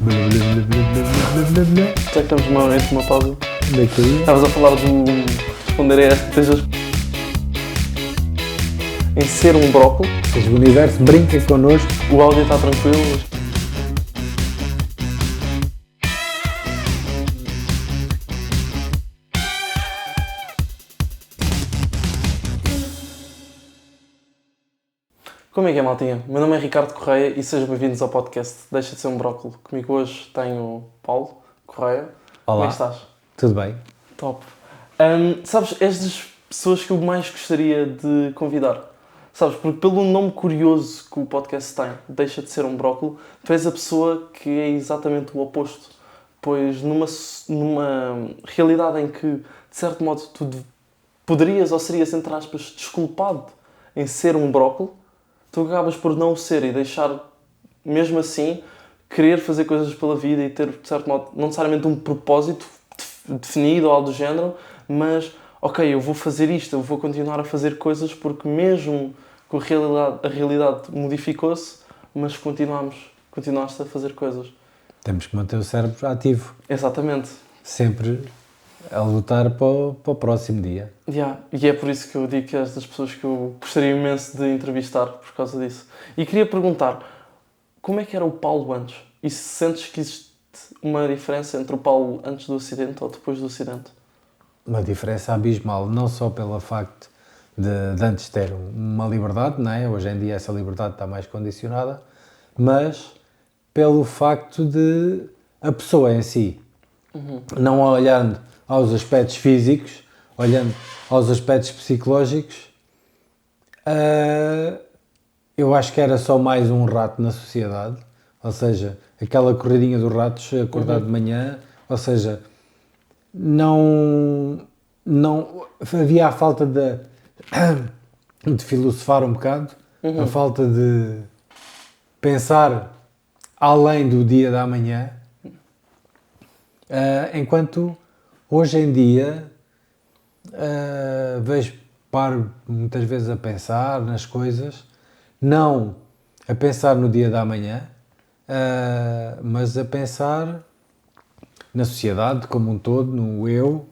Já que estamos numa pausa. Daqui. Estavas a falar do responder a esta em ser um brócolis. O universo brinca connosco. O áudio está tranquilo. Como é que é, maltinha? Meu nome é Ricardo Correia e sejam bem-vindos ao podcast Deixa de Ser um Brócolis. Comigo hoje tenho o Paulo Correia. Olá. Como é que estás? Tudo bem? Top. Sabes, és das pessoas que eu mais gostaria de convidar. Sabes, porque pelo nome curioso que o podcast tem, Deixa de Ser um Brócolis, tu és a pessoa que é exatamente o oposto. Pois numa realidade em que, de certo modo, tu poderias ou serias, entre aspas, desculpado em ser um brócolis, tu acabas por não o ser e deixar, mesmo assim, querer fazer coisas pela vida e ter, de certo modo, não necessariamente um propósito definido ou algo do género, mas, ok, eu vou fazer isto, eu vou continuar a fazer coisas porque mesmo que a realidade modificou-se, mas continuaste a fazer coisas. Temos que manter o cérebro ativo. Exatamente. Sempre a lutar para o próximo dia. Yeah. E é por isso que eu digo que és das pessoas que eu gostaria imenso de entrevistar por causa disso. E queria perguntar, como é que era o Paulo antes? E se sentes que existe uma diferença entre o Paulo antes do acidente ou depois do acidente? Uma diferença abismal, não só pelo facto de antes ter uma liberdade, não é? Hoje em dia essa liberdade está mais condicionada, mas pelo facto de a pessoa em si, não olhando aos aspectos físicos, olhando aos aspectos psicológicos, eu acho que era só mais um rato na sociedade, ou seja, aquela corridinha dos ratos, acordar de manhã, ou seja, não havia a falta de filosofar um bocado, a falta de pensar além do dia da manhã, enquanto hoje em dia paro muitas vezes a pensar nas coisas, não a pensar no dia da manhã, mas a pensar na sociedade como um todo, no eu.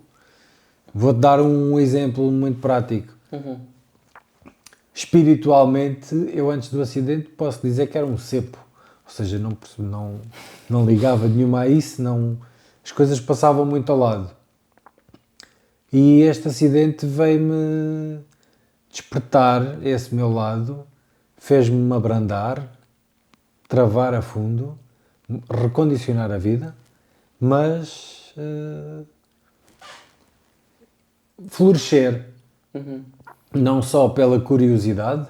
Vou-te dar um exemplo muito prático. Espiritualmente, eu antes do acidente posso dizer que era um cepo, ou seja, não ligava nenhuma a isso, as coisas passavam muito ao lado. E este acidente veio-me despertar esse meu lado, fez-me abrandar, travar a fundo, recondicionar a vida, mas florescer, não só pela curiosidade,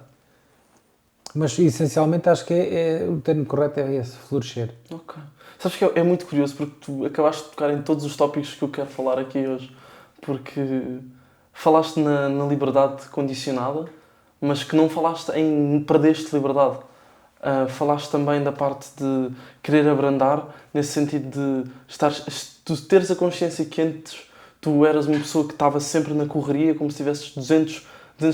mas essencialmente acho que o termo correto é esse, florescer. Ok. Sabes que é muito curioso porque tu acabaste de tocar em todos os tópicos que eu quero falar aqui hoje. Porque falaste na liberdade condicionada, mas que não falaste em perdeste liberdade. Falaste também da parte de querer abrandar, nesse sentido de tu teres a consciência que antes tu eras uma pessoa que estava sempre na correria, como se tivesses 200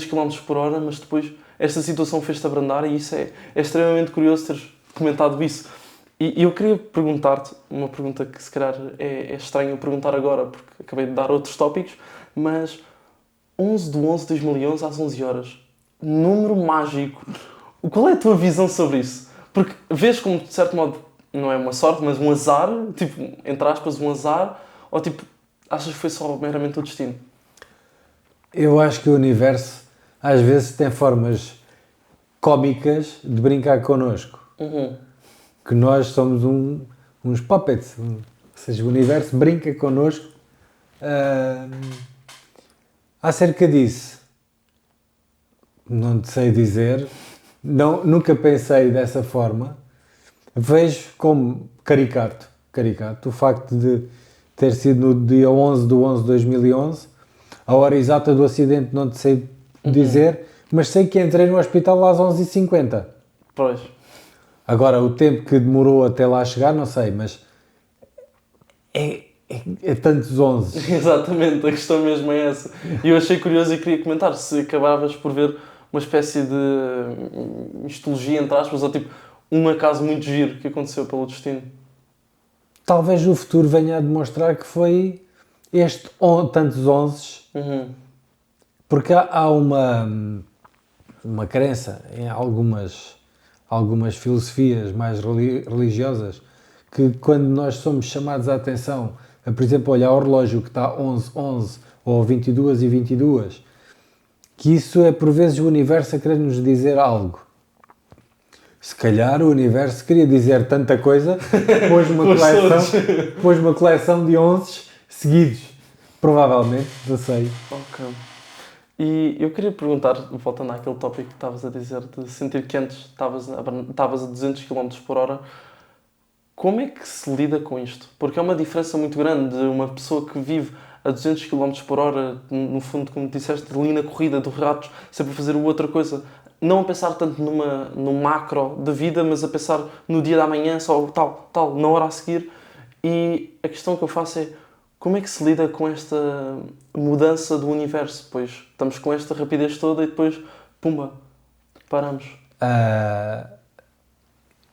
km por hora, mas depois esta situação fez-te abrandar e isso é extremamente curioso teres comentado isso. E eu queria perguntar-te, uma pergunta que se calhar é estranho eu perguntar agora, porque acabei de dar outros tópicos, mas 11/11/2011 às 11 horas, número mágico, qual é a tua visão sobre isso? Porque vês como, de certo modo, não é uma sorte, mas um azar, tipo, entre aspas, um azar, ou tipo, achas que foi só meramente o destino? Eu acho que o universo às vezes tem formas cómicas de brincar connosco. Que nós somos uns puppets, ou seja, o universo brinca connosco. Acerca disso, não te sei dizer, nunca pensei dessa forma, vejo como caricato o facto de ter sido no dia 11/11/2011, a hora exata do acidente não te sei dizer, mas sei que entrei no hospital às 11h50. Pois. Agora, o tempo que demorou até lá chegar, não sei, mas é tantos 11. Exatamente, a questão mesmo é essa. E eu achei curioso e queria comentar se acabavas por ver uma espécie de histologia, entre aspas, ou tipo, um acaso muito giro que aconteceu pelo destino. talvez o futuro venha a demonstrar que foi tantos 11, porque há uma crença em algumas filosofias mais religiosas que quando nós somos chamados a atenção, a, por exemplo, olhar o relógio que está 11, 11 ou 22 e 22, que isso é por vezes o universo a querer nos dizer algo. Se calhar o universo queria dizer tanta coisa, pôs uma coleção de 11 seguidos. Provavelmente, não sei. Ok. E eu queria perguntar, voltando àquele tópico que estavas a dizer, de sentir que antes estavas a 200 km por hora, como é que se lida com isto? Porque é uma diferença muito grande de uma pessoa que vive a 200 km por hora, no fundo, como disseste, ali na corrida dos ratos, sempre a fazer outra coisa. Não a pensar tanto no macro da vida, mas a pensar no dia da manhã, só tal, na hora a seguir. E a questão que eu faço é, como é que se lida com esta mudança do universo? Pois estamos com esta rapidez toda e depois, pumba, paramos.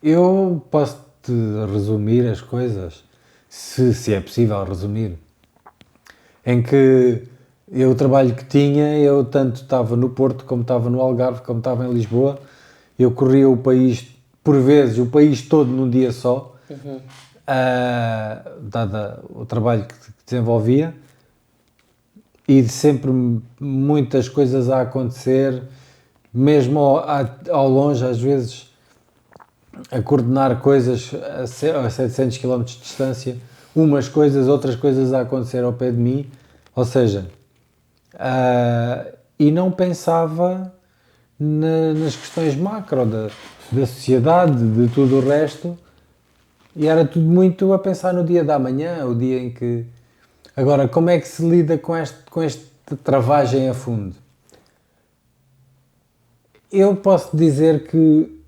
Eu posso-te resumir as coisas, se é possível resumir, em que o trabalho que tinha, eu tanto estava no Porto, como estava no Algarve, como estava em Lisboa, eu corria o país, por vezes, o país todo num dia só, dado o trabalho que desenvolvia, e sempre muitas coisas a acontecer, mesmo ao longe, às vezes, a coordenar coisas a 700 km de distância, umas coisas, outras coisas a acontecer ao pé de mim, ou seja, e não pensava nas questões macro da sociedade, de tudo o resto, e era tudo muito a pensar no dia da manhã, o dia em que... Agora, como é que se lida com esta travagem a fundo? Eu posso dizer que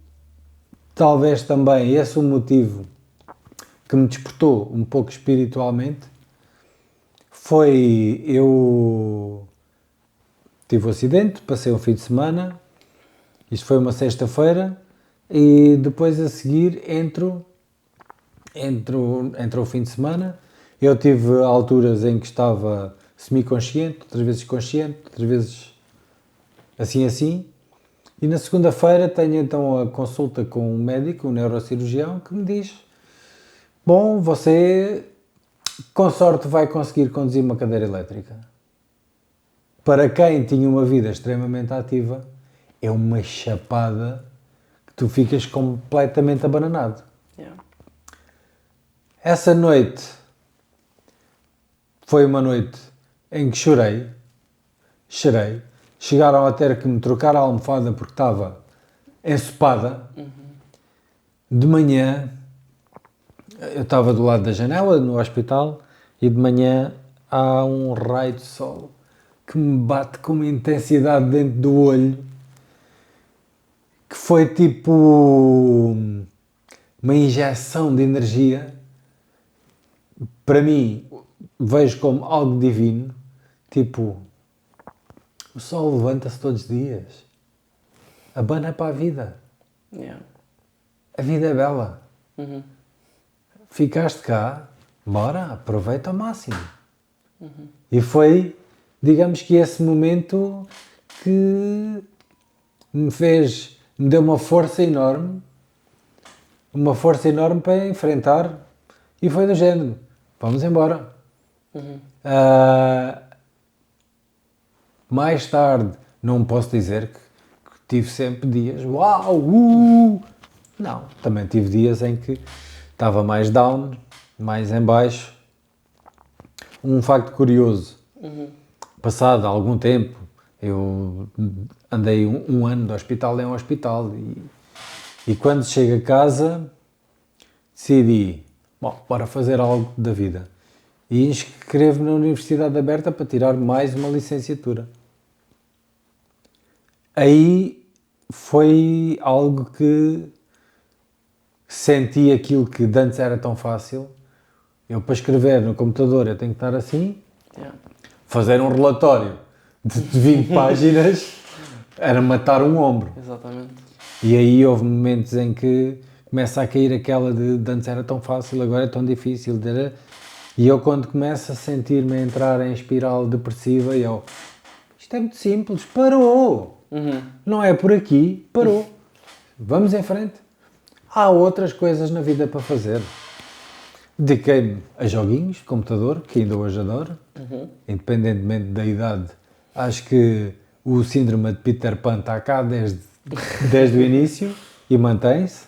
talvez também esse é o motivo que me despertou um pouco espiritualmente. Foi, eu tive um acidente, passei um fim de semana, isto foi uma sexta-feira, e depois a seguir entro o fim de semana. Eu tive alturas em que estava semi-consciente, outras vezes consciente, outras vezes assim. E na segunda-feira tenho então a consulta com um médico, um neurocirurgião, que me diz: bom, você com sorte vai conseguir conduzir uma cadeira elétrica. Para quem tinha uma vida extremamente ativa, é uma chapada que tu ficas completamente abananado. Yeah. Essa noite foi uma noite em que chorei. Chegaram a ter que me trocar a almofada porque estava ensopada. De manhã, eu estava do lado da janela, no hospital, e de manhã há um raio de sol que me bate com uma intensidade dentro do olho, que foi tipo uma injeção de energia. Para mim, vejo como algo divino, tipo, o sol levanta-se todos os dias, abana para a vida, Yeah. a vida é bela, ficaste cá, bora, aproveita ao máximo. E foi, digamos que esse momento que me deu uma força enorme para enfrentar, e foi do género, vamos embora. Mais tarde, não posso dizer que tive sempre dias, uau, não, também tive dias em que estava mais down, mais em baixo. Um facto curioso, passado algum tempo, eu andei um ano de hospital em hospital, e quando chego a casa decidi, bom, bora fazer algo da vida, e inscrevo-me na Universidade Aberta para tirar mais uma licenciatura. Aí foi algo que senti aquilo que de antes era tão fácil. Eu, para escrever no computador, eu tenho que estar assim, fazer um relatório de 20 páginas era matar um ombro. Exatamente. E aí houve momentos em que começa a cair aquela de antes era tão fácil, agora é tão difícil. E eu quando começo a sentir-me a entrar em espiral depressiva, isto é muito simples, parou! Não é por aqui, parou. Vamos em frente. Há outras coisas na vida para fazer. Dediquei-me a joguinhos de computador, que ainda hoje adoro, independentemente da idade. Acho que o síndrome de Peter Pan está cá desde o início e mantém-se.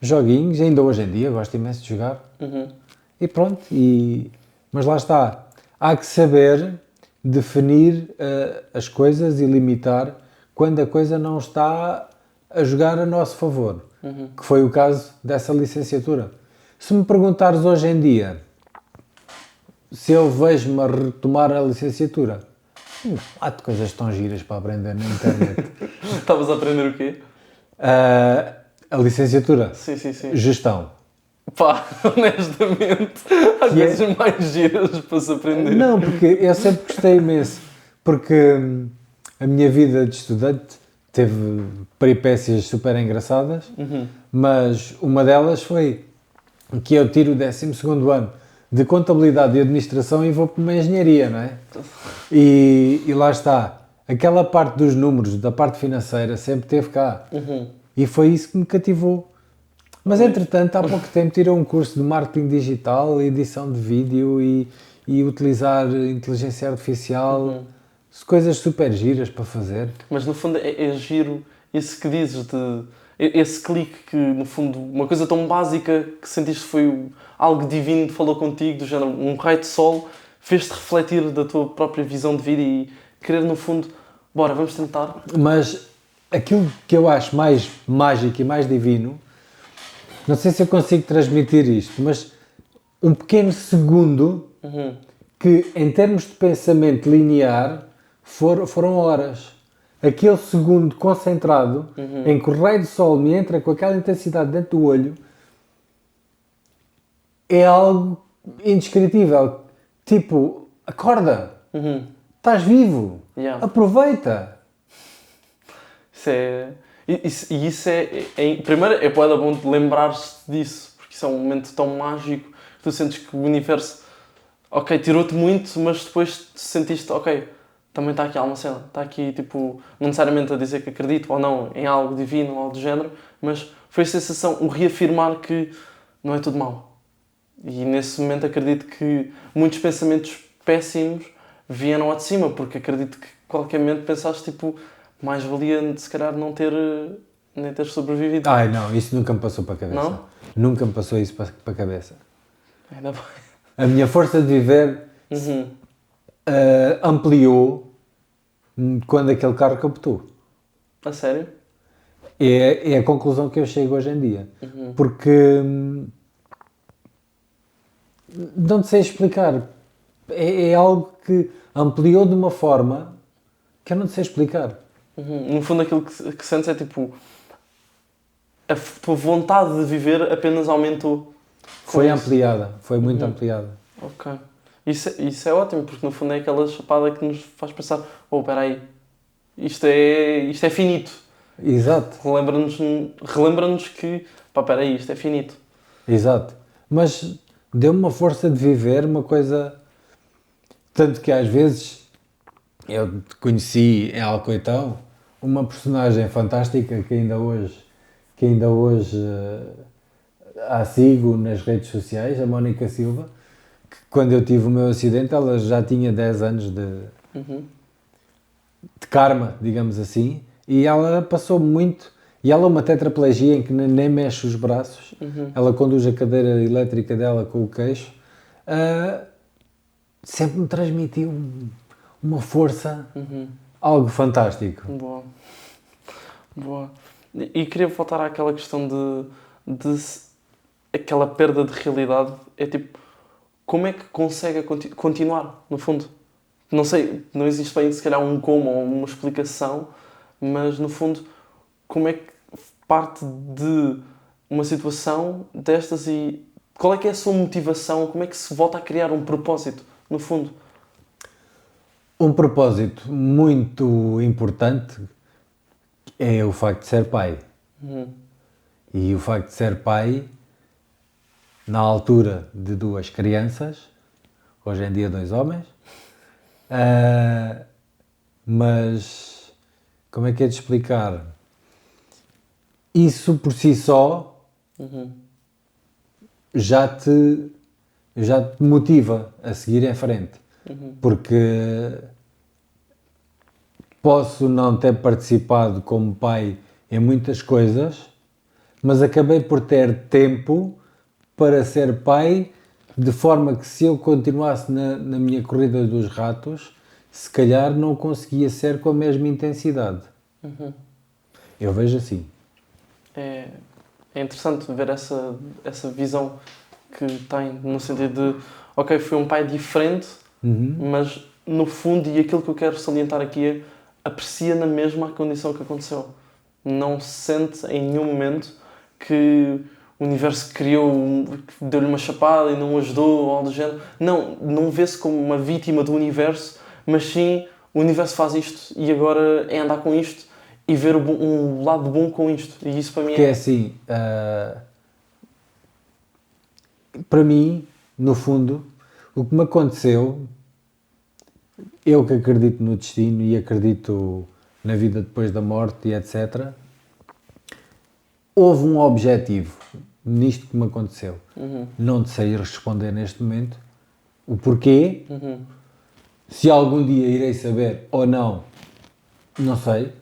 Joguinhos, ainda hoje em dia, gosto imenso de jogar. E pronto, mas lá está. Há que saber definir as coisas e limitar quando a coisa não está a jogar a nosso favor, que foi o caso dessa licenciatura. Se me perguntares hoje em dia se eu vejo-me a retomar a licenciatura, há de coisas tão giras para aprender na internet. Estavas a aprender o quê? A licenciatura? Sim. Gestão. Pá, honestamente, às vezes mais giras para se aprender. Não, porque eu sempre gostei imenso, porque a minha vida de estudante teve peripécias super engraçadas, mas uma delas foi que eu tiro o 12º ano de Contabilidade e Administração e vou para uma engenharia, não é? E lá está, aquela parte dos números, da parte financeira, sempre teve cá. E foi isso que me cativou. Mas, entretanto, há pouco tempo tirei um curso de marketing digital, edição de vídeo e utilizar inteligência artificial, coisas super giras para fazer. Mas, no fundo, é giro isso que dizes, esse clique que, no fundo, uma coisa tão básica que sentiste foi algo divino que falou contigo, do género, um raio de sol, fez-te refletir da tua própria visão de vida e querer, no fundo, bora, vamos tentar. Mas aquilo que eu acho mais mágico e mais divino, não sei se eu consigo transmitir isto, mas um pequeno segundo que, em termos de pensamento linear, foram horas. Aquele segundo concentrado em que o raio de sol me entra com aquela intensidade dentro do olho é algo indescritível. Tipo, acorda, estás vivo, aproveita. Isso é primeiro, é bom de lembrar-se disso, porque isso é um momento tão mágico que tu sentes que o universo, ok, tirou-te muito, mas depois sentiste, ok, também está aqui alguma cena, está aqui, tipo, não necessariamente a dizer que acredito ou não em algo divino ou algo do género, mas foi a sensação, um reafirmar que não é tudo mau. E nesse momento acredito que muitos pensamentos péssimos vieram ao de cima, porque acredito que qualquer momento pensaste, tipo, mais valia se calhar nem ter sobrevivido. Ai não, isso nunca me passou para a cabeça. Não? Nunca me passou isso para a cabeça. Ainda bem. A minha força de viver ampliou quando aquele carro capotou. A sério? É a conclusão que eu chego hoje em dia. Porque não te sei explicar. É algo que ampliou de uma forma que eu não te sei explicar. No fundo aquilo que sentes é tipo a tua vontade de viver apenas aumentou. Foi ampliada, foi muito ampliada. Ok. Isso é ótimo, porque no fundo é aquela chapada que nos faz pensar, espera aí, isto é finito. Exato. Relembra-nos que, espera aí, isto é finito. Exato. Mas deu-me uma força de viver, uma coisa... Tanto que às vezes eu conheci em Alcoitão uma personagem fantástica que ainda hoje a sigo nas redes sociais, a Mónica Silva, que quando eu tive o meu acidente ela já tinha 10 anos de karma, digamos assim, e ela passou muito, e ela é uma tetraplegia em que nem mexe os braços, ela conduz a cadeira elétrica dela com o queixo, sempre me transmitiu uma força, algo fantástico. Boa. E queria voltar àquela questão de aquela perda de realidade. É tipo, como é que consegue continuar, no fundo? Não sei, não existe bem se calhar um como ou uma explicação, mas no fundo, como é que parte de uma situação destas e qual é que é a sua motivação? Como é que se volta a criar um propósito, no fundo? Um propósito muito importante é o facto de ser pai. E o facto de ser pai, na altura de 2 crianças, hoje em dia 2 homens, mas como é que é de explicar? Isso por si só já te motiva a seguir em frente. Porque posso não ter participado como pai em muitas coisas, mas acabei por ter tempo para ser pai, de forma que se eu continuasse na minha corrida dos ratos, se calhar não conseguia ser com a mesma intensidade. Eu vejo assim. É interessante ver essa visão que tem, no sentido de, ok, fui um pai diferente, mas no fundo, e aquilo que eu quero salientar aqui é, aprecia na mesma a condição que aconteceu. Não se sente em nenhum momento que o universo criou, deu-lhe uma chapada e não o ajudou, ou algo do género. Não vê-se como uma vítima do universo, mas sim, o universo faz isto e agora é andar com isto e ver um lado bom com isto. E isso para mim Que é assim, para mim, no fundo, o que me aconteceu, eu que acredito no destino e acredito na vida depois da morte e etc., houve um objetivo nisto que me aconteceu. Não te sei responder neste momento o porquê. Se algum dia irei saber ou não, não sei.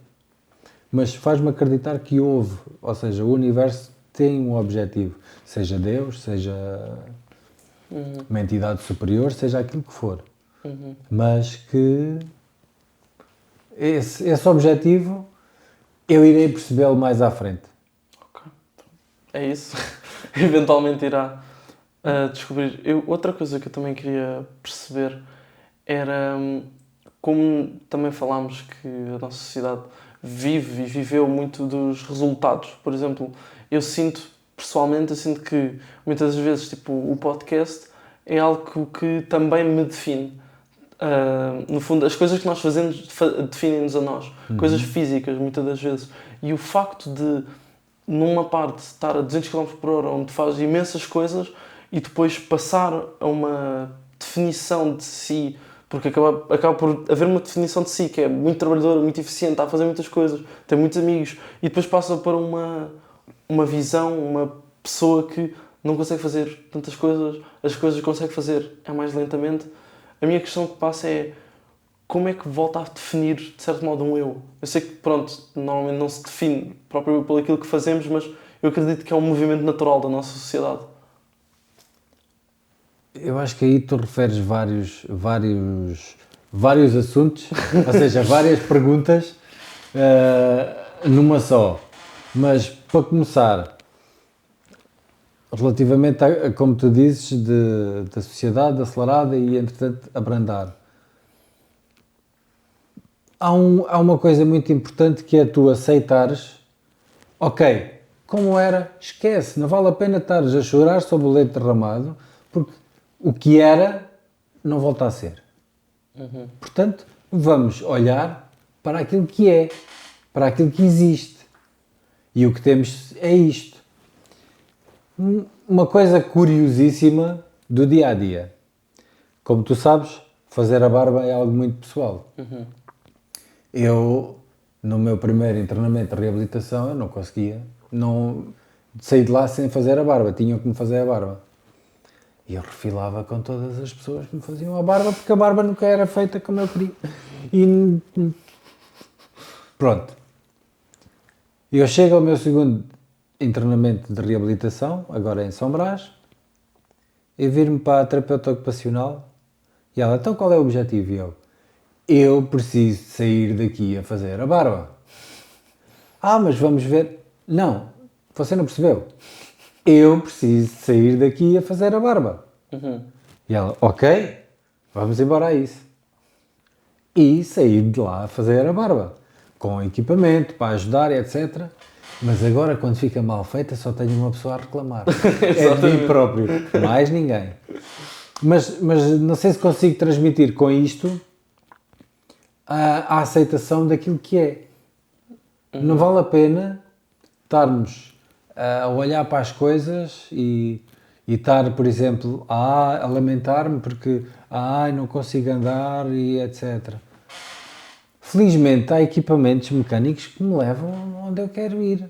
Mas faz-me acreditar que houve, ou seja, o universo tem um objetivo. Seja Deus, seja uma entidade superior, seja aquilo que for. Mas que esse objetivo eu irei percebê-lo mais à frente. Ok. É isso. Eventualmente irá descobrir. Outra coisa que eu também queria perceber era como também falámos que a nossa sociedade vive e viveu muito dos resultados. Por exemplo, pessoalmente, eu sinto que muitas vezes tipo, o podcast é algo que também me define. No fundo, as coisas que nós fazemos definem-nos a nós. Coisas físicas, muitas das vezes. E o facto de, numa parte, estar a 200 km por hora, onde faz imensas coisas, e depois passar a uma definição de si, porque acaba por haver uma definição de si, que é muito trabalhadora, muito eficiente, está a fazer muitas coisas, tem muitos amigos, e depois passa para uma visão, uma pessoa que não consegue fazer tantas coisas, as coisas que consegue fazer é mais lentamente. A minha questão que passa é como é que volta a definir, de certo modo, um eu? Eu sei que, pronto, normalmente não se define próprio pelo aquilo que fazemos, mas eu acredito que é um movimento natural da nossa sociedade. Eu acho que aí tu referes vários assuntos, ou seja, várias perguntas numa só. Mas, para começar, relativamente a como tu dizes, da sociedade acelerada e, entretanto, abrandar. Há uma coisa muito importante que é tu aceitares, ok, como era, esquece, não vale a pena estares a chorar sobre o leite derramado, porque o que era não volta a ser. Portanto, vamos olhar para aquilo que é, para aquilo que existe. E o que temos é isto. Uma coisa curiosíssima do dia a dia. Como tu sabes, fazer a barba é algo muito pessoal. Eu, no meu primeiro internamento de reabilitação, eu não conseguia sair de lá sem fazer a barba. Tinham que me fazer a barba. E eu refilava com todas as pessoas que me faziam a barba, porque a barba nunca era feita como eu queria. E pronto. Eu chego ao meu segundo internamento de reabilitação, agora em São Brás, e vir-me para a terapeuta ocupacional, e ela, então qual é o objetivo? E eu preciso sair daqui a fazer a barba. Ah, mas vamos ver. Não, você não percebeu. Eu preciso sair daqui a fazer a barba. E ela, ok, vamos embora a isso. E saí de lá a fazer a barba, com equipamento para ajudar, etc. Mas agora, quando fica mal feita, só tenho uma pessoa a reclamar. É de mim próprio, mais ninguém. Mas não sei se consigo transmitir com isto a aceitação daquilo que é. Não vale a pena estarmos a olhar para as coisas e estar, por exemplo, a lamentar-me porque não consigo andar e etc. Felizmente há equipamentos mecânicos que me levam onde eu quero ir.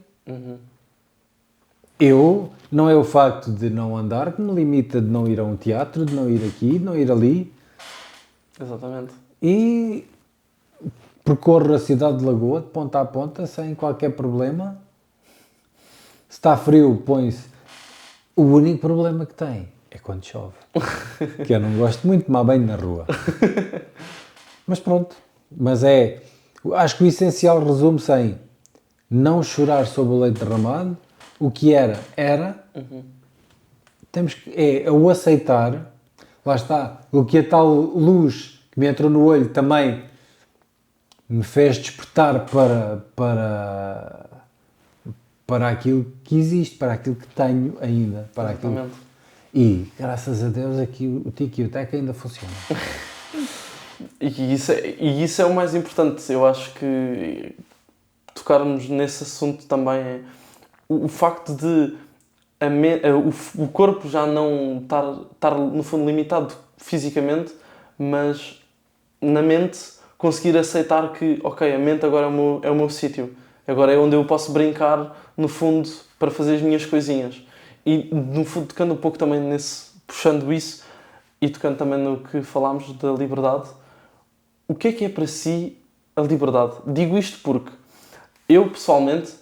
Não é o facto de não andar que me limita de não ir a um teatro, de não ir aqui, de não ir ali. Exatamente. E percorro a cidade de Lagoa de ponta a ponta sem qualquer problema. Se está frio, põe-se. O único problema que tem é quando chove. Que eu não gosto muito de tomar banho na rua. Mas pronto. Acho que o essencial resume-se em não chorar sobre o leite derramado. O que era. Temos que, é o aceitar. Lá está. O que a tal luz que me entrou no olho também me fez despertar para aquilo que existe, para aquilo que tenho ainda. Para aquilo. E, graças a Deus, aqui o Tico e o Teco ainda funcionam. E isso é o mais importante. Eu acho que tocarmos nesse assunto também é o facto de o corpo já não estar no fundo limitado fisicamente, mas na mente conseguir aceitar que, ok, a mente agora é o meu sítio. Agora é onde eu posso brincar, no fundo, para fazer as minhas coisinhas. E, no fundo, tocando um pouco também puxando isso, e tocando também no que falámos da liberdade, o que é para si a liberdade? Digo isto porque eu, pessoalmente,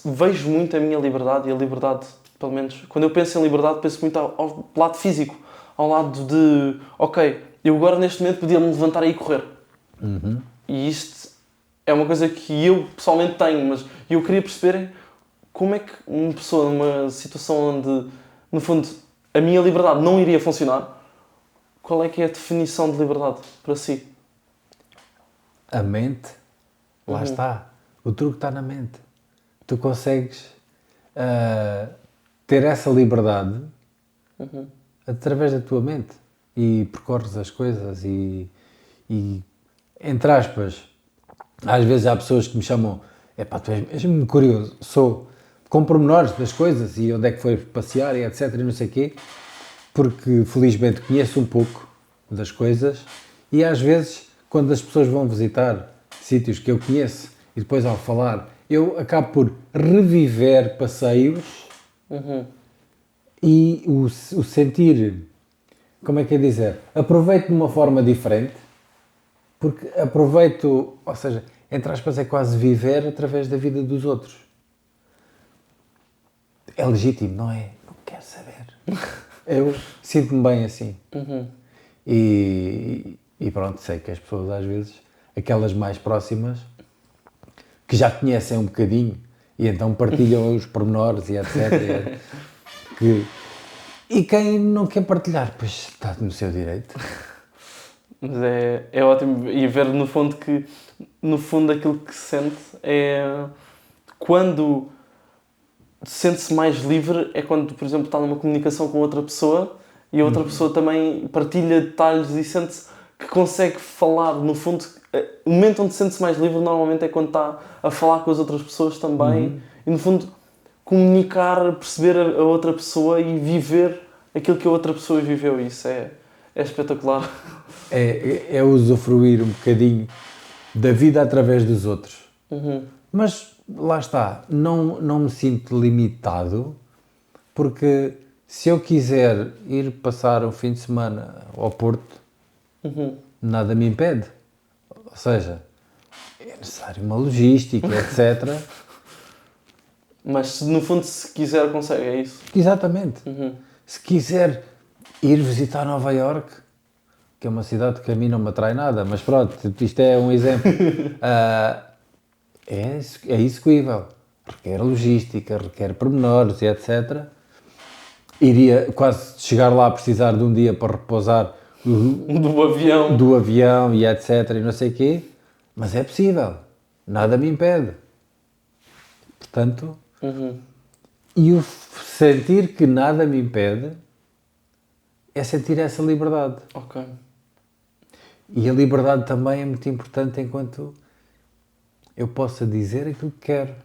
vejo muito a minha liberdade, e a liberdade, pelo menos, quando eu penso em liberdade, penso muito ao lado físico, ao lado de, ok, eu agora neste momento podia-me levantar e ir correr. E isto é uma coisa que eu pessoalmente tenho, mas eu queria perceber como é que uma pessoa numa situação onde, no fundo, a minha liberdade não iria funcionar, qual é que é a definição de liberdade para si? A mente, lá está. O truque está na mente. Tu consegues ter essa liberdade através da tua mente e percorres as coisas e entre aspas, às vezes há pessoas que me chamam, tu és mesmo curioso, sou com pormenores das coisas e onde é que foi passear e etc e não sei o quê, porque felizmente conheço um pouco das coisas e às vezes quando as pessoas vão visitar sítios que eu conheço e depois ao falar eu acabo por reviver passeios e o sentir, como é que é dizer, aproveito de uma forma diferente, porque aproveito, ou seja, entre aspas é quase viver através da vida dos outros. É legítimo, não é? Não quero saber. Eu sinto-me bem assim. E pronto, sei que as pessoas às vezes, aquelas mais próximas, que já conhecem um bocadinho e então partilham os pormenores e etc. E quem não quer partilhar, pois está no seu direito. Mas é ótimo e ver no fundo que aquilo que se sente é quando sente-se mais livre é quando, por exemplo, está numa comunicação com outra pessoa e a outra pessoa também partilha detalhes e sente-se que consegue falar, no fundo, o momento onde sente-se mais livre normalmente é quando está a falar com as outras pessoas também e, no fundo, comunicar, perceber a outra pessoa e viver aquilo que a outra pessoa viveu. Isso é espetacular. É usufruir um bocadinho da vida através dos outros. Mas lá está, não me sinto limitado, porque se eu quiser ir passar um fim de semana ao Porto, nada me impede. Ou seja, é necessário uma logística, etc. Mas no fundo, se quiser, consegue, é isso? Exatamente. Se quiser ir visitar Nova Iorque, que é uma cidade que a mim não me atrai nada, mas pronto, isto é um exemplo. É execuível. Requer logística, requer pormenores e etc. Iria quase chegar lá a precisar de um dia para repousar do avião e etc. e não sei o quê, mas é possível. Nada me impede. Portanto, e o sentir que nada me impede é sentir essa liberdade. Ok. E a liberdade também é muito importante enquanto eu possa dizer aquilo que quero.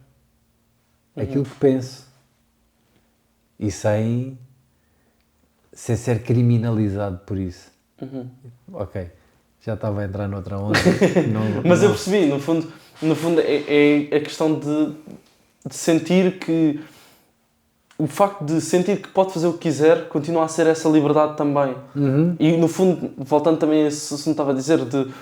aquilo que penso. E sem ser criminalizado por isso. Ok, já estava a entrar noutra onda. Mas eu percebi, no fundo é a questão de sentir que o facto de sentir que pode fazer o que quiser continua a ser essa liberdade também. E no fundo, voltando também a isso que me estava a dizer, de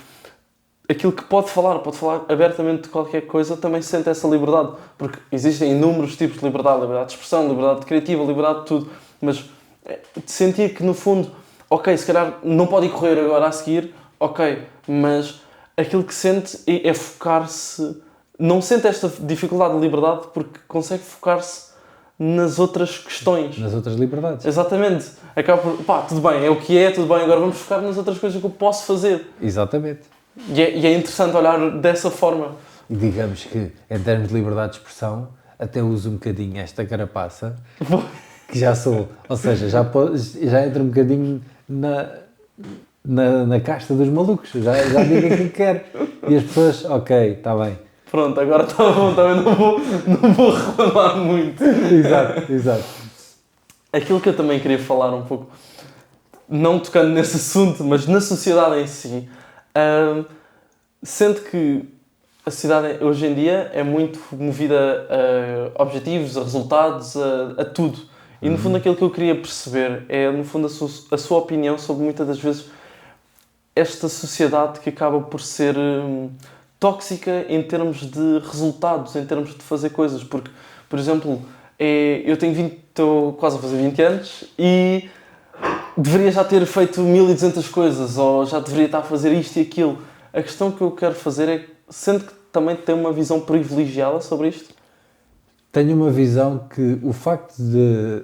aquilo que pode falar abertamente de qualquer coisa, também sente essa liberdade. Porque existem inúmeros tipos de liberdade de expressão, liberdade criativa, liberdade de tudo. Mas de sentir que no fundo, ok, se calhar não pode ir correr agora a seguir, ok, mas aquilo que sente é focar-se, não sente esta dificuldade de liberdade porque consegue focar-se nas outras questões. Nas outras liberdades. Exatamente. Acaba por, pá, tudo bem, é o que é, tudo bem, agora vamos focar nas outras coisas que eu posso fazer. Exatamente. E é interessante olhar dessa forma. E digamos que, em termos de liberdade de expressão, até uso um bocadinho esta carapaça, que já sou, ou seja, já entro um bocadinho na casta dos malucos, já digo aquilo que quero. E as pessoas, ok, está bem. Pronto, agora está bom, também não vou reclamar muito. Exato. Aquilo que eu também queria falar um pouco, não tocando nesse assunto, mas na sociedade em si, sendo que a sociedade hoje em dia é muito movida a objetivos, a resultados, a tudo. E no fundo aquilo que eu queria perceber é, no fundo, a sua opinião sobre muitas das vezes esta sociedade que acaba por ser tóxica em termos de resultados, em termos de fazer coisas. Porque, por exemplo, eu estou quase a fazer 20 anos e deveria já ter feito 1200 coisas, ou já deveria estar a fazer isto e aquilo. A questão que eu quero fazer é, sendo que também tem uma visão privilegiada sobre isto? Tenho uma visão que o facto de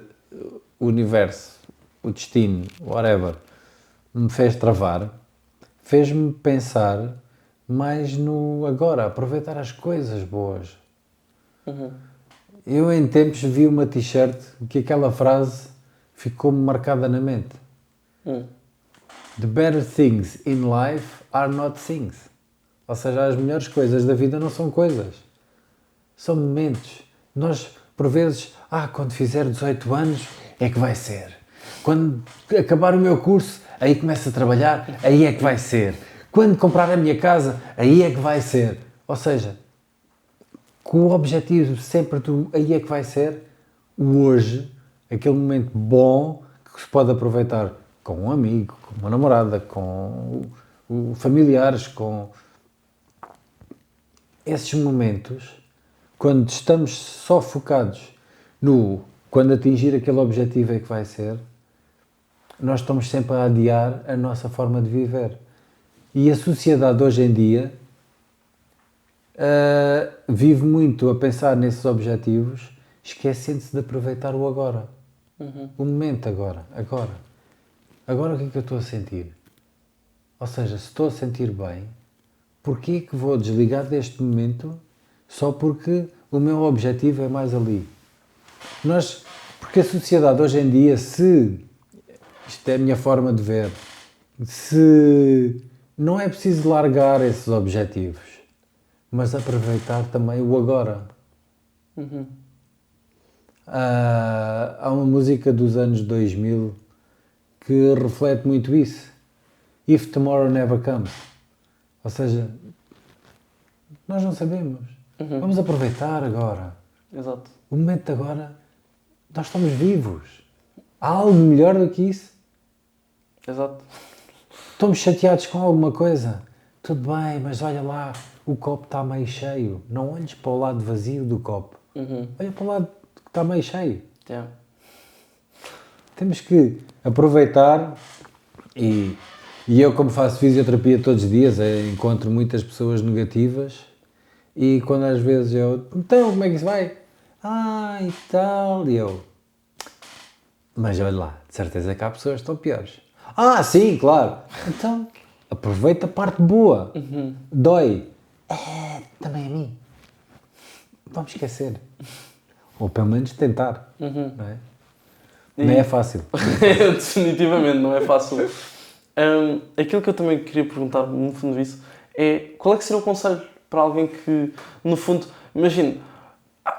o universo, o destino, whatever, me fez travar, fez-me pensar mais no agora, aproveitar as coisas boas. Eu em tempos vi uma t-shirt que aquela frase ficou-me marcada na mente. The better things in life are not things. Ou seja, as melhores coisas da vida não são coisas. São momentos. Nós, por vezes, quando fizer 18 anos é que vai ser. Quando acabar o meu curso, aí começo a trabalhar, aí é que vai ser. Quando comprar a minha casa, aí é que vai ser. Ou seja, com o objetivo sempre do aí é que vai ser, o hoje, aquele momento bom que se pode aproveitar com um amigo, com uma namorada, com familiares, com esses momentos, quando estamos só focados no quando atingir aquele objetivo é que vai ser, nós estamos sempre a adiar a nossa forma de viver. E a sociedade hoje em dia vive muito a pensar nesses objetivos, esquecendo-se de aproveitar o agora. O momento agora. Agora o que é que eu estou a sentir? Ou seja, se estou a sentir bem, porquê que vou desligar deste momento só porque o meu objetivo é mais ali? Porque a sociedade hoje em dia, isto é a minha forma de ver, se não é preciso largar esses objetivos, mas aproveitar também o agora. Há uma música dos anos 2000 que reflete muito isso. If tomorrow never comes. Ou seja, nós não sabemos. Vamos aproveitar agora. Exato. O momento de agora, nós estamos vivos. Há algo melhor do que isso? Exato. Estamos chateados com alguma coisa? Tudo bem, mas olha lá, o copo está meio cheio. Não olhes para o lado vazio do copo. Olha para o lado que está meio cheio. Yeah. Temos que aproveitar e eu, como faço fisioterapia todos os dias, encontro muitas pessoas negativas e quando às vezes então, como é que isso vai? E tal, e eu... Mas olha lá, de certeza que há pessoas que estão piores. Sim, claro. Então, aproveita a parte boa. Dói. Também a mim. Vamos esquecer. Ou pelo menos tentar. Não é? Não é fácil. Definitivamente, não é fácil. Aquilo que eu também queria perguntar, no fundo disso, é qual é que seria o conselho para alguém que, no fundo, imagina,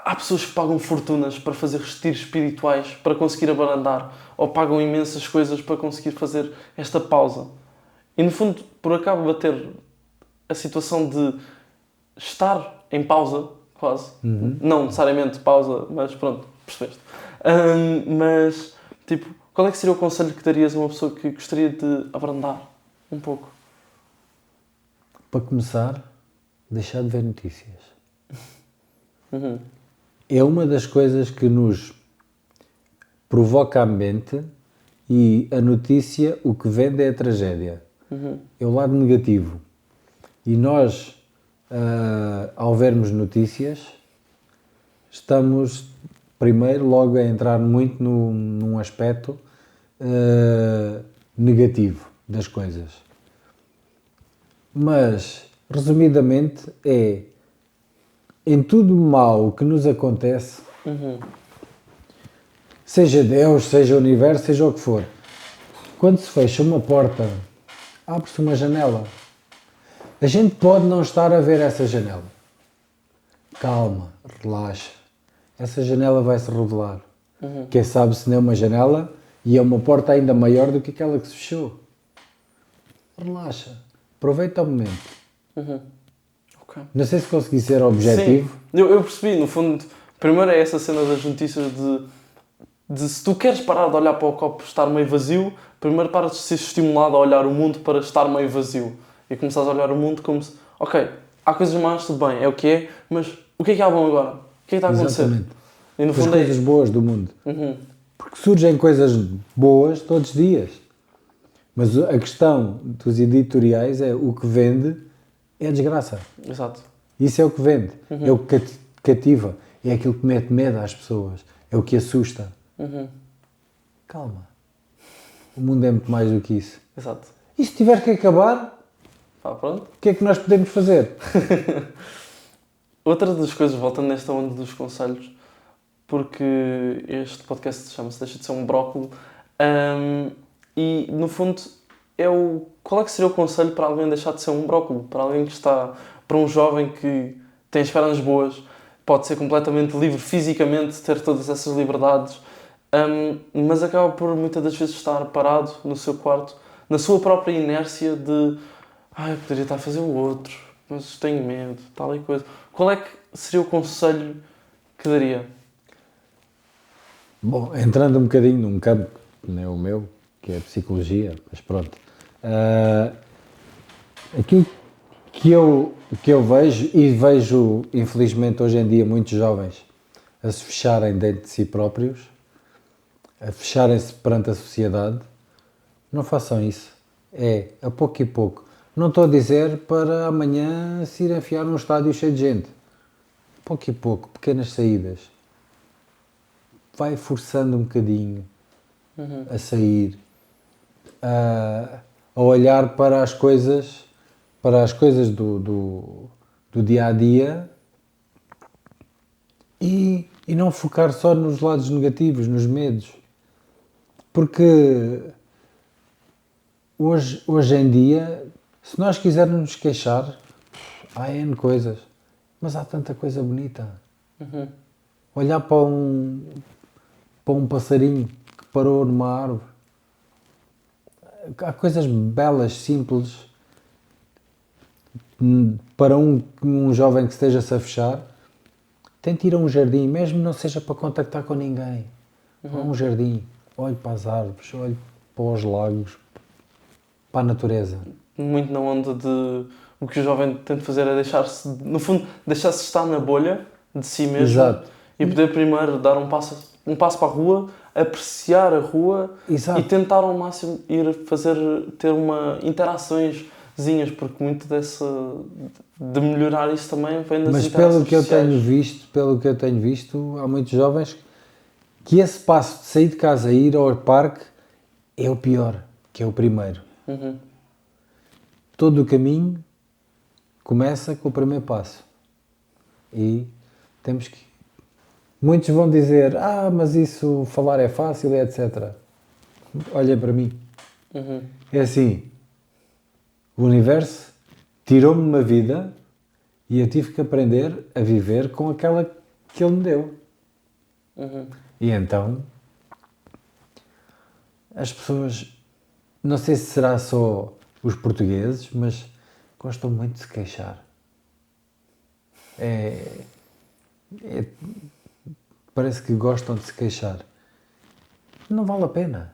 há pessoas que pagam fortunas para fazer retiros espirituais, para conseguir abrandar, ou pagam imensas coisas para conseguir fazer esta pausa. E no fundo, por acabo de bater a situação de estar em pausa, quase. Não necessariamente pausa, mas pronto, percebeste. Mas, tipo, qual é que seria o conselho que darias a uma pessoa que gostaria de abrandar um pouco? Para começar, deixar de ver notícias. Uhum. É uma das coisas que nos provoca a mente, e a notícia, o que vende é a tragédia. É o lado negativo. E nós, ao vermos notícias, estamos primeiro logo a entrar muito num aspecto negativo das coisas. Mas, resumidamente, é em tudo mal que nos acontece, seja Deus, seja o universo, seja o que for, quando se fecha uma porta, abre-se uma janela. A gente pode não estar a ver essa janela. Calma, relaxa. Essa janela vai se revelar. Quem sabe se não é uma janela e é uma porta ainda maior do que aquela que se fechou. Relaxa. Aproveita o momento. Ok. Não sei se consegui ser objetivo. Sim, eu percebi, no fundo, primeiro é essa cena das notícias de se tu queres parar de olhar para o copo estar meio vazio, primeiro para de ser estimulado a olhar o mundo para estar meio vazio. E começares a olhar o mundo como se, ok, há coisas más, tudo bem, é o que é, mas o que é que há bom agora? O que é que está a acontecer? Exatamente. E no As fundo coisas boas do mundo. Uhum. Porque surgem coisas boas todos os dias. Mas a questão dos editoriais é o que vende é a desgraça. Exato. Isso é o que vende. É o que cativa. É aquilo que mete medo às pessoas. É o que assusta. Calma. O mundo é muito mais do que isso. Exato. E se tiver que acabar, Pá, pronto. o que é que nós podemos fazer? Outra das coisas, voltando nesta onda dos conselhos, porque este podcast chama-se Deixa de Ser um Brócolo, e no fundo qual é que seria o conselho para alguém deixar de ser um brócolo? Para alguém que está, para um jovem que tem as pernas boas, pode ser completamente livre fisicamente, ter todas essas liberdades, mas acaba por muitas das vezes estar parado no seu quarto, na sua própria inércia de eu poderia estar a fazer o outro, mas tenho medo, tal e coisa. Qual é que seria o conselho que daria? Bom, entrando um bocadinho num campo que não é o meu, que é a psicologia, mas pronto. Aquilo que eu vejo, e vejo infelizmente hoje em dia muitos jovens a se fecharem dentro de si próprios, a fecharem-se perante a sociedade, não façam isso. É a pouco e pouco. Não estou a dizer para amanhã se ir enfiar num estádio cheio de gente. Pouco e pouco, pequenas saídas. Vai forçando um bocadinho a sair, a olhar para as coisas do dia a dia e não focar só nos lados negativos, nos medos. Porque hoje em dia, se nós quisermos nos queixar, há N coisas, mas há tanta coisa bonita. Olhar para um passarinho que parou numa árvore. Há coisas belas, simples. Para um jovem que esteja-se a fechar, tente ir a um jardim, mesmo não seja para contactar com ninguém. Vá a um jardim, olhe para as árvores, olhe para os lagos, para a natureza. Muito na onda de o que o jovem tenta fazer é deixar-se, no fundo, deixar-se estar na bolha de si mesmo. Exato. E poder primeiro dar um passo para a rua, apreciar a rua. Exato. E tentar ao máximo ter interaçõezinhas, porque muito de melhorar isso também vem das Mas interações pelo que eu sociais. tenho visto, há muitos jovens que esse passo de sair de casa e ir ao parque é o pior, que é o primeiro. Todo o caminho começa com o primeiro passo. E temos que... Muitos vão dizer, mas isso, falar é fácil, etc. Olhem para mim. É assim, o universo tirou-me uma vida e eu tive que aprender a viver com aquela que ele me deu. Uhum. E então, as pessoas, não sei se será só os portugueses, mas gostam muito de se queixar. Parece que gostam de se queixar. Não vale a pena.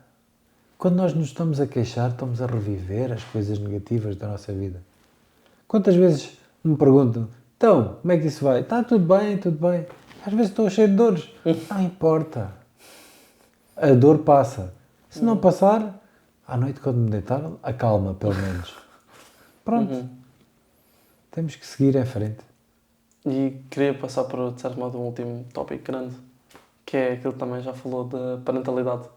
Quando nós nos estamos a queixar, estamos a reviver as coisas negativas da nossa vida. Quantas vezes me perguntam, então, como é que isso vai? Está tudo bem, tudo bem. Às vezes estou cheio de dores. Não importa. A dor passa. Se não passar, à noite quando me deitar, acalma pelo menos. Pronto. Temos que seguir em frente. E queria passar para, de certo modo, um último tópico grande, que é aquilo que também já falou da parentalidade.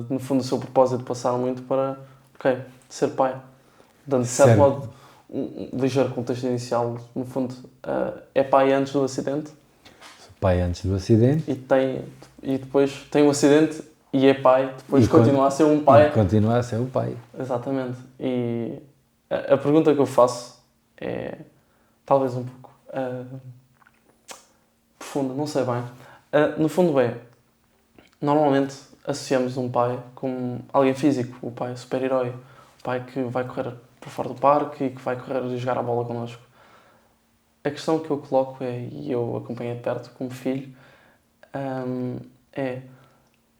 No fundo, o seu propósito passar muito para, ser pai. Dando, de certo modo, um ligeiro contexto inicial, no fundo, é pai antes do acidente. Sou pai antes do acidente. E depois tem um acidente e é pai, depois continua a ser um pai. E continua a ser um pai. Exatamente. E a pergunta que eu faço é, talvez um pouco profunda, não sei bem. No fundo é, normalmente associamos um pai com alguém físico, o pai super-herói, o pai que vai correr para fora do parque e que vai correr e jogar a bola connosco. A questão que eu coloco e eu acompanhei de perto como filho, é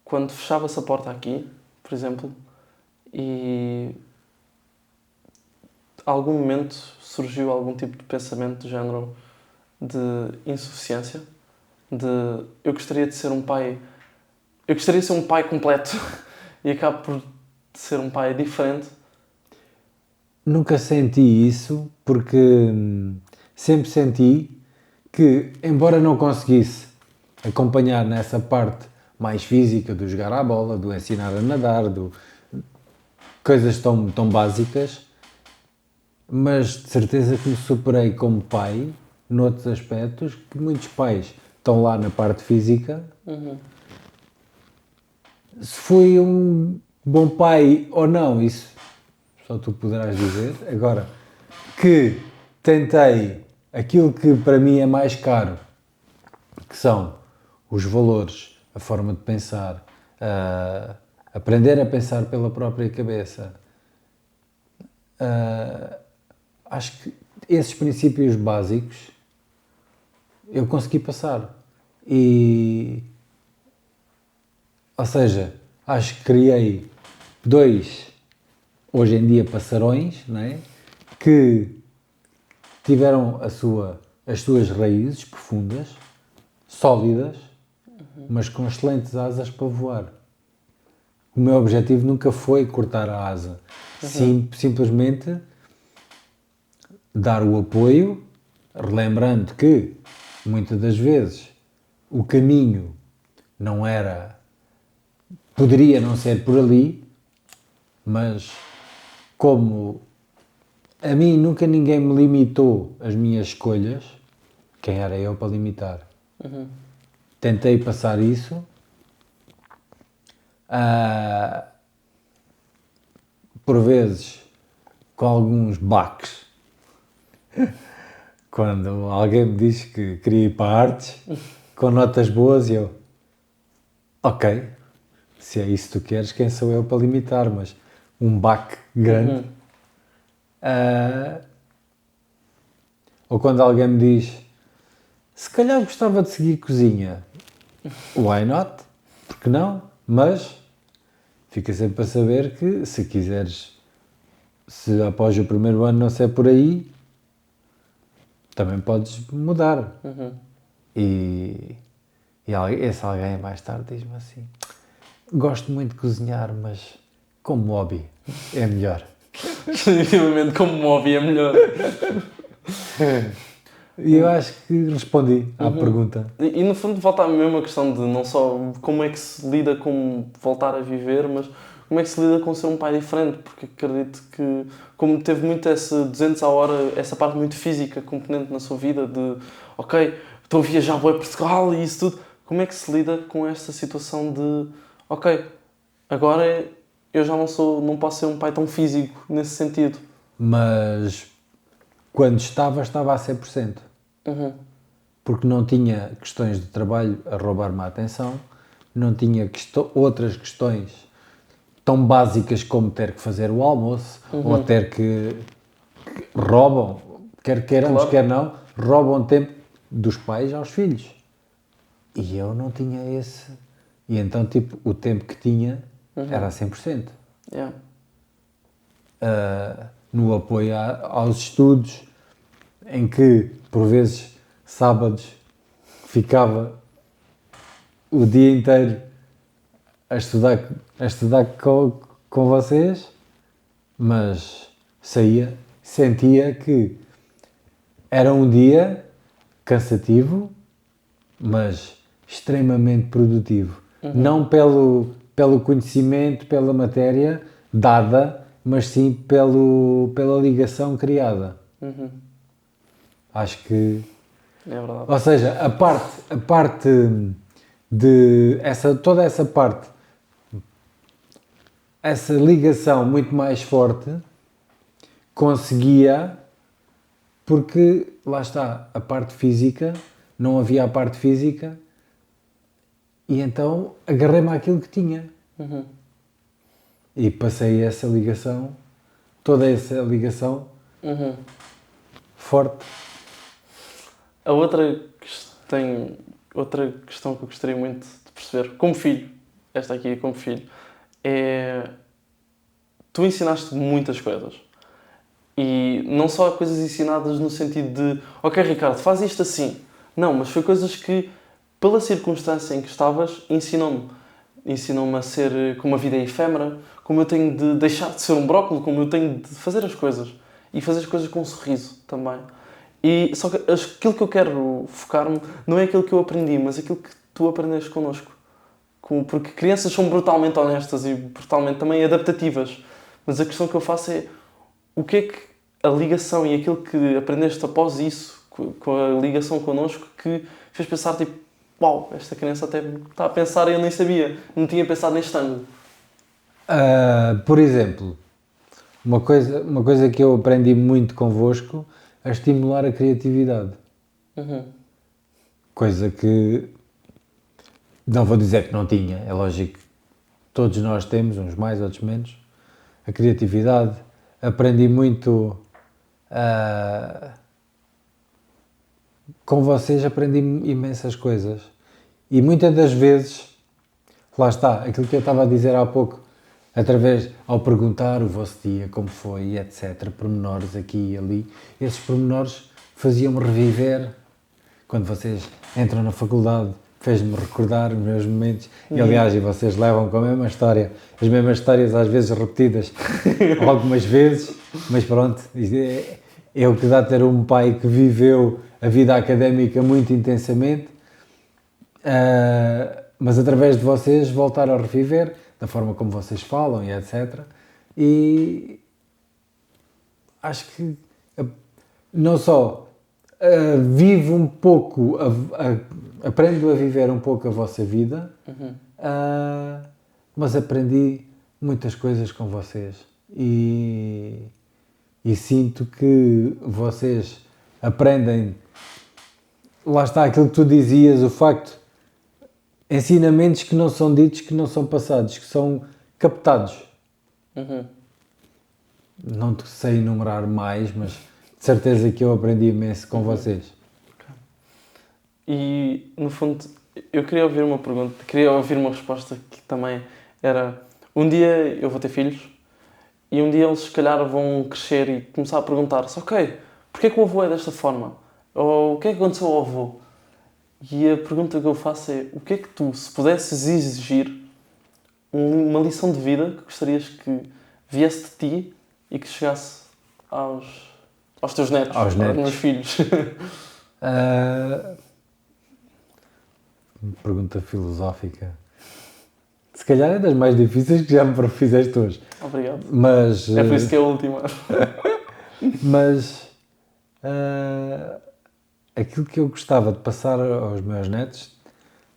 quando fechava-se a porta aqui, por exemplo, e a algum momento surgiu algum tipo de pensamento do género de insuficiência, de eu gostaria de ser um pai, eu gostaria de ser um pai completo e acabo por ser um pai diferente. Nunca senti isso porque sempre senti que, embora não conseguisse acompanhar nessa parte mais física do jogar à bola, do ensinar a nadar, coisas tão básicas, mas de certeza que me superei como pai noutros aspectos que muitos pais estão lá na parte física. Se fui um bom pai ou não, isso só tu poderás dizer. Agora, que tentei aquilo que para mim é mais caro, que são os valores, a forma de pensar, aprender a pensar pela própria cabeça. Acho que esses princípios básicos eu consegui passar. Ou seja, acho que criei 2, hoje em dia, passarões, não é? Que tiveram as suas raízes profundas, sólidas, mas com excelentes asas para voar. O meu objetivo nunca foi cortar a asa, simplesmente dar o apoio, relembrando que, muitas das vezes, o caminho poderia não ser por ali, mas como a mim nunca ninguém me limitou as minhas escolhas, quem era eu para limitar? Tentei passar isso. Por vezes com alguns baques. Quando alguém me diz que queria ir para artes, com notas boas, eu... Ok, se é isso que tu queres, quem sou eu para limitar? Mas um baque grande... Ou quando alguém me diz, se calhar gostava de seguir cozinha, why not? Porque não? Mas fica sempre a saber que se quiseres, se após o primeiro ano não ser por aí, também podes mudar. E esse alguém mais tarde diz-me assim, gosto muito de cozinhar, mas como hobby é melhor. Definitivamente, como hobby é melhor. E eu acho que respondi à pergunta. E no fundo volta à mesma questão de não só como é que se lida com voltar a viver, mas como é que se lida com ser um pai diferente, porque acredito que, como teve muito esse 200 a hora, essa parte muito física componente na sua vida de, ok, estou a viajar para Portugal e isso tudo, como é que se lida com esta situação de, ok, agora eu já não posso ser um pai tão físico nesse sentido. Mas quando estava a 100%. porque não tinha questões de trabalho a roubar-me a atenção, não tinha outras questões tão básicas como ter que fazer o almoço, ou ter que roubam, quer queiramos, Claro. quer não, roubam tempo dos pais aos filhos. E eu não tinha esse. E então, tipo, o tempo que tinha era a 100%. Yeah. No apoio aos estudos, em que, por vezes, sábados, ficava o dia inteiro a estudar com vocês, mas sentia que era um dia cansativo, mas extremamente produtivo. Não pelo conhecimento, pela matéria dada, mas sim pela ligação criada. Acho que... É verdade. Ou seja, a parte de toda essa parte, essa ligação muito mais forte, conseguia, porque lá está, a parte física, não havia a parte física, e então agarrei-me àquilo que tinha. E passei essa ligação, toda essa ligação forte. A outra questão que eu gostaria muito de perceber, como filho, esta aqui como filho, é... Tu ensinaste muitas coisas. E não só coisas ensinadas no sentido de ok, Ricardo, faz isto assim. Não, mas foi coisas que, pela circunstância em que estavas, ensinou-me. Ensinou-me a ser com uma vida efêmera, como eu tenho de deixar de ser um brócolo, como eu tenho de fazer as coisas. E fazer as coisas com um sorriso também. E só que aquilo que eu quero focar-me não é aquilo que eu aprendi, mas aquilo que tu aprendeste connosco. Porque crianças são brutalmente honestas e brutalmente também adaptativas. Mas a questão que eu faço é o que é que a ligação e aquilo que aprendeste após isso, com a ligação connosco, que fez pensar tipo, uau, esta criança até está a pensar e eu nem sabia, não tinha pensado neste ângulo. Por exemplo, uma coisa que eu aprendi muito convosco é estimular a criatividade. Coisa que não vou dizer que não tinha, é lógico que todos nós temos, uns mais, outros menos, a criatividade. Aprendi muito com vocês, aprendi imensas coisas. E muitas das vezes, lá está, aquilo que eu estava a dizer há pouco, ao perguntar o vosso dia, como foi, etc., pormenores aqui e ali, esses pormenores faziam-me reviver. Quando vocês entram na faculdade, fez-me recordar os meus momentos. E aliás, e vocês levam com a mesma história, as mesmas histórias às vezes repetidas algumas vezes, mas pronto, é o que dá ter um pai que viveu a vida académica muito intensamente, mas através de vocês voltar a reviver, da forma como vocês falam e etc. E acho que não só vivo um pouco, aprendo a viver um pouco a vossa vida, mas aprendi muitas coisas com vocês e sinto que vocês aprendem, lá está aquilo que tu dizias, o facto, ensinamentos que não são ditos, que não são passados, que são captados. Não te sei enumerar mais, mas de certeza que eu aprendi imenso com vocês. E, no fundo, eu queria ouvir uma pergunta, queria ouvir uma resposta que também era... Um dia eu vou ter filhos e um dia eles, se calhar, vão crescer e começar a perguntar-se ok, porquê que o avô é desta forma? Ou o que é que aconteceu ao avô? E a pergunta que eu faço é, o que é que tu, se pudesses exigir uma lição de vida que gostarias que viesse de ti e que chegasse aos teus netos, aos meus filhos? Pergunta filosófica. Se calhar é das mais difíceis que já me fizeste hoje. Obrigado. Mas, é por isso que é a última. Mas aquilo que eu gostava de passar aos meus netos,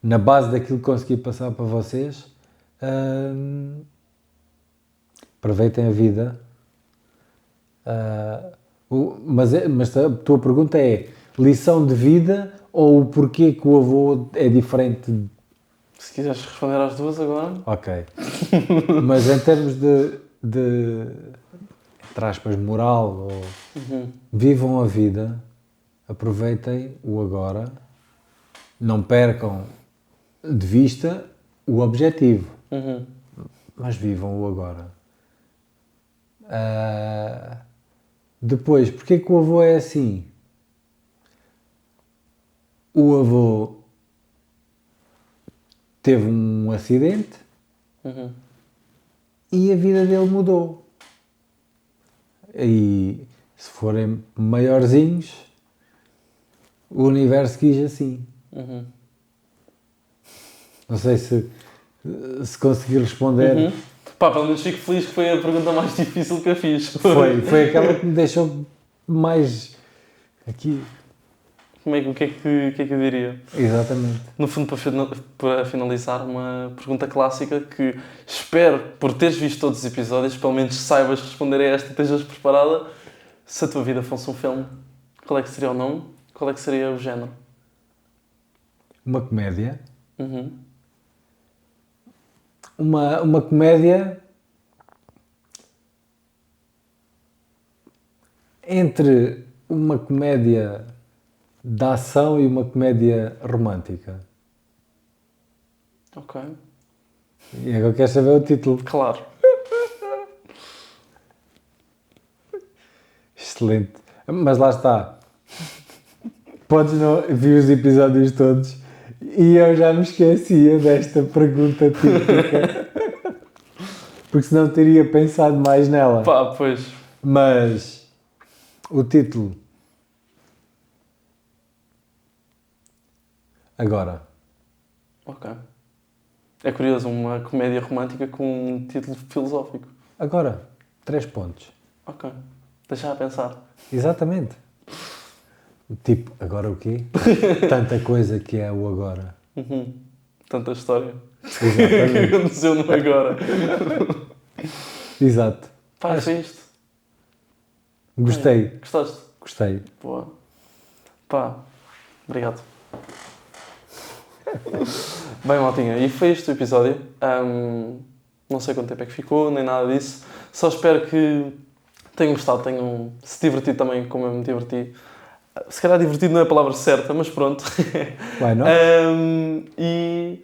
na base daquilo que consegui passar para vocês, aproveitem a vida. Mas a tua pergunta é lição de vida ou o porquê que o avô é diferente? Se quiseres responder às duas agora. Ok. Mas em termos entre aspas, moral, ou vivam a vida, aproveitem o agora, não percam de vista o objetivo, mas vivam o agora. Depois, porque que o avô é assim? O avô teve um acidente e a vida dele mudou. E se forem maiorzinhos, o universo quis assim. Não sei se consegui responder. Pá, pelo menos fico feliz que foi a pergunta mais difícil que eu fiz. Foi aquela que me deixou mais aqui. O que é que eu diria? Exatamente. No fundo, para finalizar, uma pergunta clássica que espero, por teres visto todos os episódios, pelo menos saibas responder a esta e estejas preparada. Se a tua vida fosse um filme, qual é que seria o nome? Qual é que seria o género? Uma comédia. Uma comédia entre uma comédia de ação e uma comédia romântica. Ok. E agora queres saber o título? Claro. Excelente. Mas lá está. Podes não... Vi os episódios todos e eu já me esquecia desta pergunta típica. Porque senão teria pensado mais nela. Pá, pois. Mas o título. Agora. Ok. É curioso, uma comédia romântica com um título filosófico. Agora. 3 pontos. Ok. Deixa a pensar. Exatamente. Tipo, agora o quê? Tanta coisa que é o agora. Tanta história. Exatamente. Que aconteceu no agora. Exato. Pá, foi isto. Gostei. Gostaste? Gostei. Boa. Pá, obrigado. Bem, maltinha, e foi este o episódio. Não sei quanto tempo é que ficou, nem nada disso. Só espero que tenham gostado, tenham se divertido também como eu me diverti. Se calhar divertido não é a palavra certa, mas pronto. Why not? E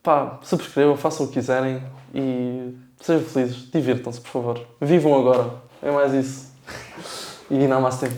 pá, subscrevam, façam o que quiserem e sejam felizes, divirtam-se, por favor. Vivam agora, é mais isso. E namastê.